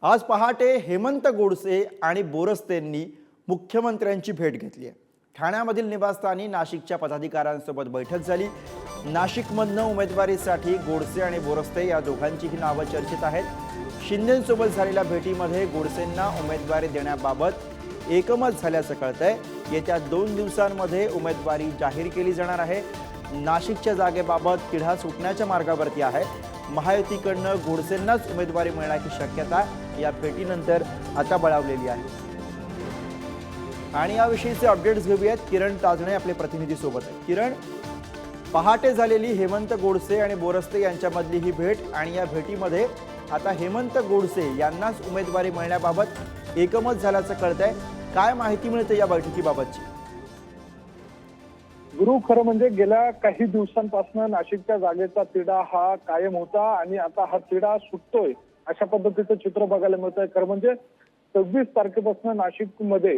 आज पहाटे हेमंत गोडसे आणि बोरस्तेंनी मुख्यमंत्र्यांची भेट घेतली आहे। ठाण्यामधील निवासस्थानी नाशिकच्या पदाधिकाऱ्यांसोबत बैठक झाली। नाशिकमधनं उमेदवारीसाठी गोडसे आणि बोरस्ते या दोघांचीही नावं चर्चेत आहेत। शिंदेंसोबत झालेल्या भेटीमध्ये गोडसेंना उमेदवारी देण्याबाबत एकमत झाल्याचं कळतंय। येत्या 2 दिवसांमध्ये उमेदवारी जाहीर केली जाणार आहे। नाशिकच्या जागेबाबत तिढा सुटण्याच्या मार्गावरती आहे। महायुतीकडनं गोडसेंनाच उमेदवारी मिळण्याची शक्यता या भेटीनंतर आता बळावलेली आहे। आणि याविषयीचे अपडेट्स घेऊयात। किरण ताजणे आपले प्रतिनिधी सोबत आहेत। किरण, पहाटे झालेली हेमंत गोडसे आणि बोरस्ते यांच्यामधली ही भेट आणि या भेटीमध्ये आता हेमंत गोडसे यांनाच उमेदवारी मिळण्याबाबत एकमत झाल्याचं कळतंय। काय माहिती मिळते या बैठकीबाबतची? गुरु, खरं म्हणजे गेल्या काही दिवसांपासून नाशिकच्या जागेचा तिढा हा कायम होता आणि आता हा तिढा सुटतोय अशा पद्धतीचं चित्र बघायला मिळतंय। खरं म्हणजे 26 तारखेपासून नाशिकमध्ये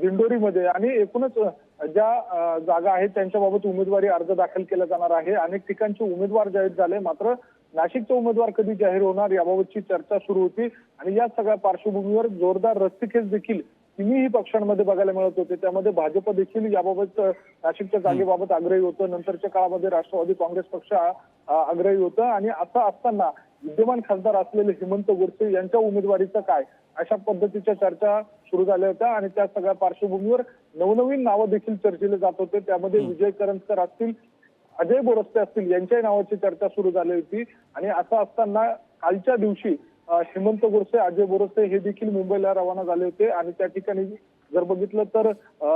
दिंडोरीमध्ये आणि एकूणच ज्या जागा आहेत त्यांच्याबाबत उमेदवारी अर्ज दाखल केला जाणार आहे। अनेक ठिकाणचे उमेदवार जाहीर झाले, मात्र नाशिकचे उमेदवार कधी जाहीर होणार याबाबतची चर्चा सुरू होती आणि या सगळ्या पार्श्वभूमीवर जोरदार रस्सीखेच देखील तिन्ही पक्षांमध्ये बघायला मिळत होते। त्यामध्ये भाजप देखील याबाबत नाशिकच्या जागेबाबत आग्रही होतं। नंतरच्या काळामध्ये राष्ट्रवादी काँग्रेस पक्ष आग्रही होतं आणि असं असताना विद्यमान खासदार असलेले हेमंत गोडसे यांच्या उमेदवारीचं काय अशा पद्धतीच्या चर्चा सुरू झाल्या होत्या आणि त्या सगळ्या पार्श्वभूमीवर नवनवीन नावं देखील चर्चेले जात होते। त्यामध्ये विजय करंजकर असतील, अजय बोरस्ते असतील यांच्याही नावाची चर्चा सुरू झाली होती। आणि असं असताना कालच्या दिवशी हेमंत गोडसे, अजय बोरस्ते हे देखील मुंबईला रवाना झाले होते आणि त्या ठिकाणी जर बघितलं तर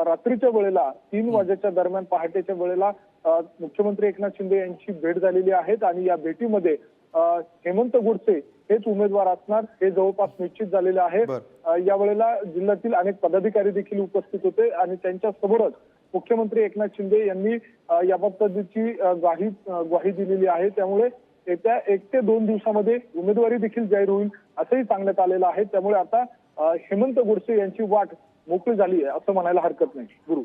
रात्रीच्या वेळेला 3 वाजेच्या दरम्यान पहाटेच्या वेळेला मुख्यमंत्री एकनाथ शिंदे यांची भेट झालेली आहे आणि या भेटीमध्ये हेमंत गोडसे हेच उमेदवार असणार हे जवळपास निश्चित झालेले आहे। या वेळेला जिल्ह्यातील अनेक पदाधिकारी देखील उपस्थित होते आणि त्यांच्या समोरच मुख्यमंत्री एकनाथ शिंदे यांनी याबाबतची ग्वाही दिलेली आहे। त्यामुळे येत्या 1 ते 2 दिवसामध्ये उमेदवारी देखील जाहीर होईल असंही सांगण्यात आलेलं आहे। त्यामुळे आता हेमंत गोडसे यांची वाट मोकळी झाली आहे असं म्हणायला हरकत नाही। गुरु।